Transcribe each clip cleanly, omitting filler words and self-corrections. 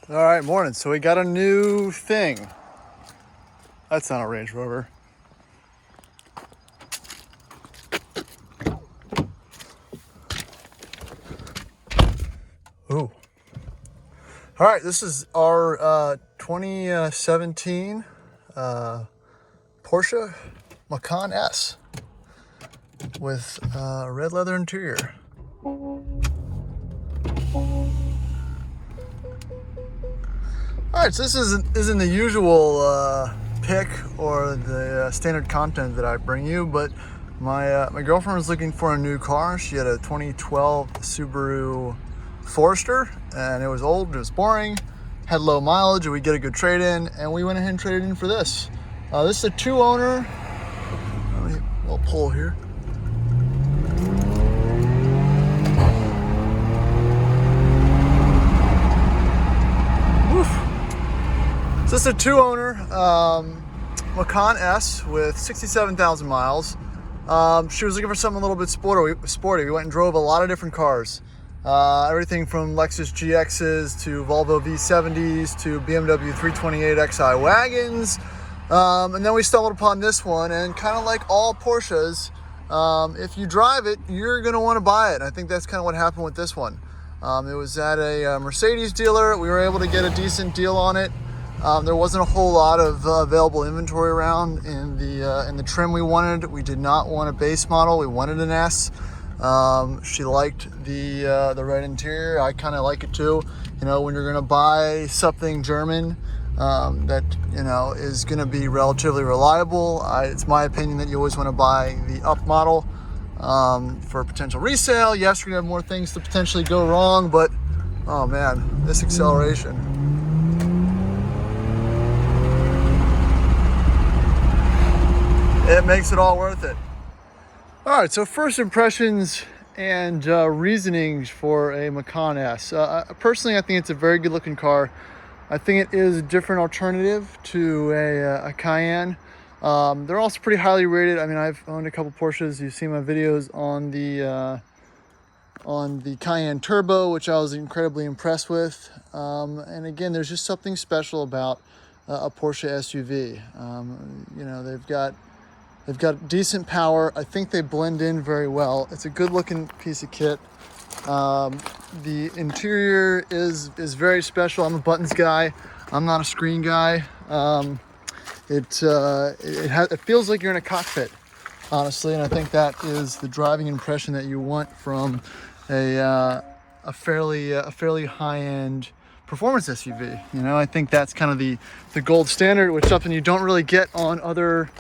All right, morning. So we got a new thing. That's not a Range Rover. Ooh. All right, this is our 2017 Porsche Macan S with red leather interior. All right, so this isn't the usual pick or the standard content that I bring you, but my girlfriend was looking for a new car. She had a 2012 Subaru Forester, and it was old, it was boring, had low mileage, and we get a good trade-in, and we went ahead and traded in for this. This is a two-owner. We'll pull here. So this is a two-owner Macan S with 67,000 miles. She was looking for something a little bit sporty. We went and drove a lot of different cars. Everything from Lexus GXs to Volvo V70s to BMW 328xi wagons. And then we stumbled upon this one, and kind of like all Porsches, if you drive it, you're going to want to buy it. And I think that's kind of what happened with this one. It was at a Mercedes dealer. We were able to get a decent deal on it. There wasn't a whole lot of available inventory around in the trim we wanted. We did not want a base model. We wanted an S. She liked the red interior. I kind of like it too. You know, when you're going to buy something German that is going to be relatively reliable, it's my opinion that you always want to buy the up model for potential resale. Yes, you're going to have more things to potentially go wrong, but oh man, this acceleration. It makes it all worth it. All right, so first impressions and reasonings for a Macan S. Personally, I think it's a very good looking car. I think it is a different alternative to a Cayenne. They're also pretty highly rated. I mean, I've owned a couple Porsches. You've seen my videos on the Cayenne Turbo, which I was incredibly impressed with. And again, there's just something special about a Porsche SUV. They've got decent power. I think they blend in very well. It's a good looking piece of kit. The interior is very special. I'm a buttons guy. I'm not a screen guy. It feels like you're in a cockpit, honestly, and I think that is the driving impression that you want from a fairly high-end performance SUV. You know, I think that's kind of the gold standard, which is something you don't really get on other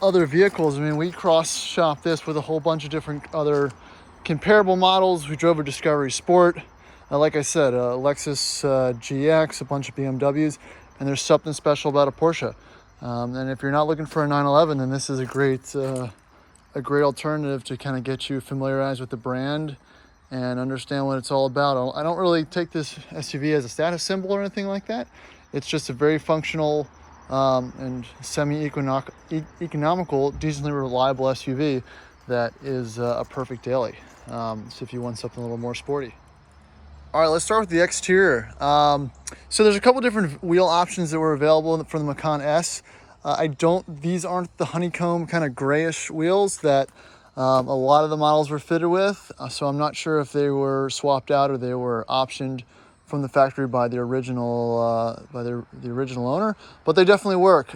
vehicles. I mean, we cross-shop this with a whole bunch of different other comparable models. We drove a Discovery Sport, like I said, a Lexus GX, a bunch of BMWs, and there's something special about a Porsche. And if you're not looking for a 911, then this is a great alternative to kind of get you familiarized with the brand and understand what it's all about. I don't really take this SUV as a status symbol or anything like that. It's just a very functional and semi-economical, decently reliable SUV that is a perfect daily. So if you want something a little more sporty. All right, let's start with the exterior. So there's a couple different wheel options that were available for the Macan S. These aren't the honeycomb kind of grayish wheels that a lot of the models were fitted with. So I'm not sure if they were swapped out or they were optioned from the factory by the original owner, but they definitely work.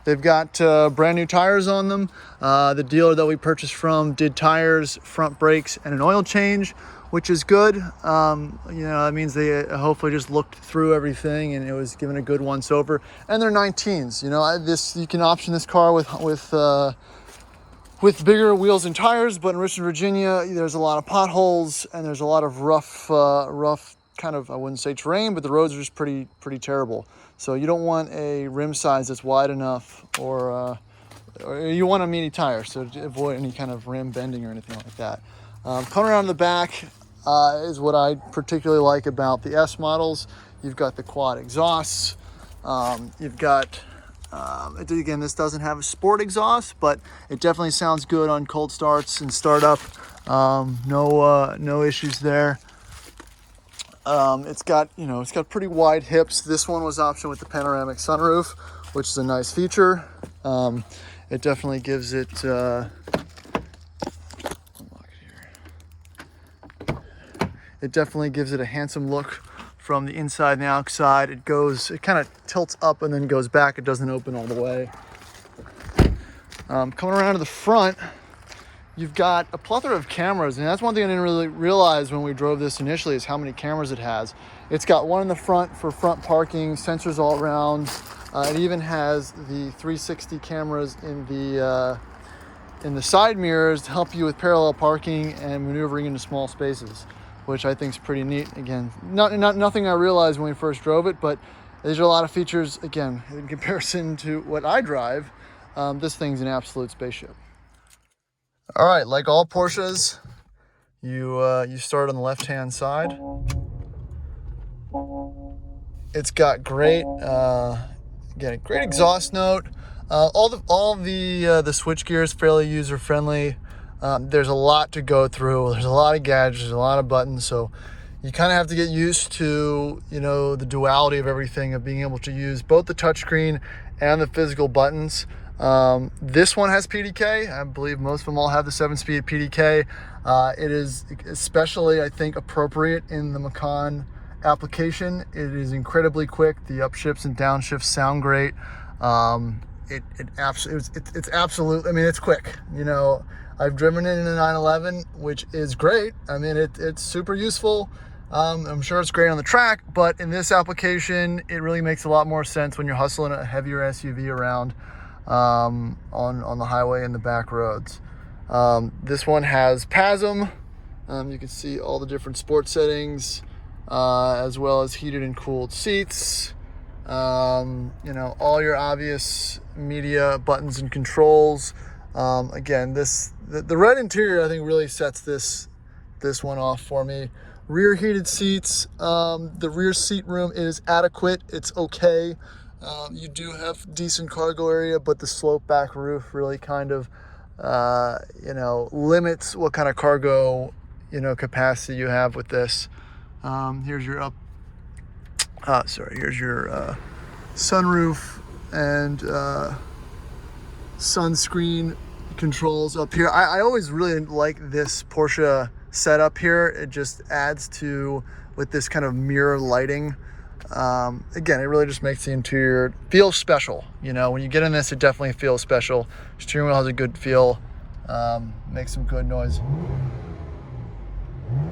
They've got brand new tires on them. The dealer that we purchased from did tires, front brakes, and an oil change, which is good. That means they hopefully just looked through everything and it was given a good once over. And they're 19s. You can option this car with bigger wheels and tires, but in Richmond, Virginia, there's a lot of potholes and there's a lot of rough kind of, I wouldn't say terrain, but the roads are just pretty terrible. So you don't want a rim size that's wide enough, or you want a meaty tire, so to avoid any kind of rim bending or anything like that. Coming around the back is what I particularly like about the S models. You've got the quad exhausts. You've got, again, this doesn't have a sport exhaust, but it definitely sounds good on cold starts and startup. No issues there. It's got, it's got pretty wide hips. This one was optioned with the panoramic sunroof, which is a nice feature. It definitely gives it, it definitely gives it a handsome look from the inside and the outside. It kind of tilts up and then goes back. It doesn't open all the way. Coming around to the front, you've got a plethora of cameras, and that's one thing I didn't really realize when we drove this initially, is how many cameras it has. It's got one in the front for front parking, sensors all around. It even has the 360 cameras in the side mirrors to help you with parallel parking and maneuvering into small spaces, which I think is pretty neat. Again, nothing I realized when we first drove it, but these are a lot of features. Again, in comparison to what I drive, this thing's an absolute spaceship. All right, like all Porsches, you start on the left-hand side. It's got great exhaust note. All the switch gear is fairly user-friendly. There's a lot to go through. There's a lot of gadgets, there's a lot of buttons, so you kind of have to get used to, the duality of everything, of being able to use both the touchscreen and the physical buttons. This one has PDK. I believe most of them all have the 7-speed PDK. It is especially, I think, appropriate in the Macan application. It is incredibly quick. The upshifts and downshifts sound great. It's absolute. I mean, it's quick. I've driven it in a 911, which is great. I mean, it's super useful. I'm sure it's great on the track, but in this application, it really makes a lot more sense when you're hustling a heavier SUV around on the highway and the back roads. This one has PASM. You can see all the different sport settings, as well as heated and cooled seats. All your obvious media buttons and controls. Again, the red interior, I think, really sets this one off for me. Rear heated seats. The rear seat room is adequate. It's okay. You do have decent cargo area, but the slope back roof really kind of, limits what kind of cargo, capacity you have with this. Here's your sunroof and sunscreen controls up here. I always really like this Porsche setup here. It just adds to, with this kind of mirror lighting. Again, it really just makes the interior feel special. When you get in this, it definitely feels special. Steering wheel has a good feel, makes some good noise.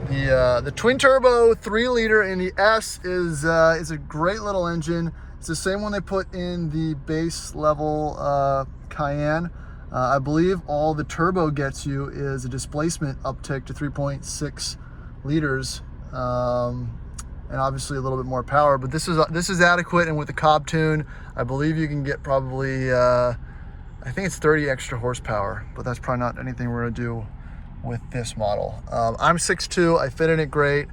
The twin turbo 3-liter in the S is a great little engine. It's the same one they put in the base level Cayenne. I believe all the turbo gets you is a displacement uptick to 3.6 liters. And obviously a little bit more power, but this is adequate. And with the Cobb tune, I believe you can get probably, I think it's 30 extra horsepower, but that's probably not anything we're gonna do with this model. I'm 6'2", I fit in it great.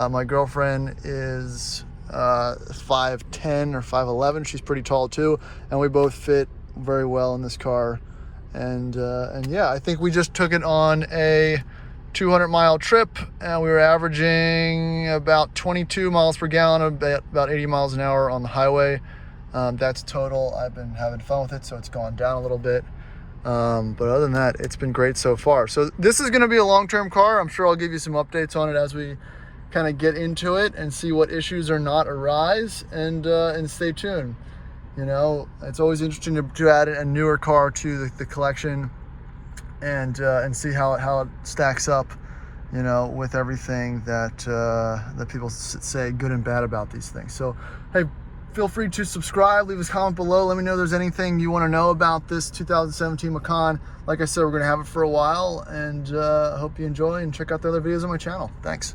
My girlfriend is 5'10" or 5'11", she's pretty tall too, and we both fit very well in this car. And yeah, I think we just took it on a 200-mile trip, and we were averaging about 22 miles per gallon, about 80 miles an hour on the highway. That's total. I've been having fun with it, so it's gone down a little bit. But other than that, it's been great so far. So this is going to be a long-term car. I'm sure I'll give you some updates on it as we kind of get into it and see what issues or not arise, and stay tuned. It's always interesting to add a newer car to the collection, and see how it stacks up, with everything that people say good and bad about these things. So, hey, feel free to subscribe, leave us a comment below. Let me know if there's anything you want to know about this 2017 Macan. Like I said, we're going to have it for a while, and I hope you enjoy and check out the other videos on my channel. Thanks.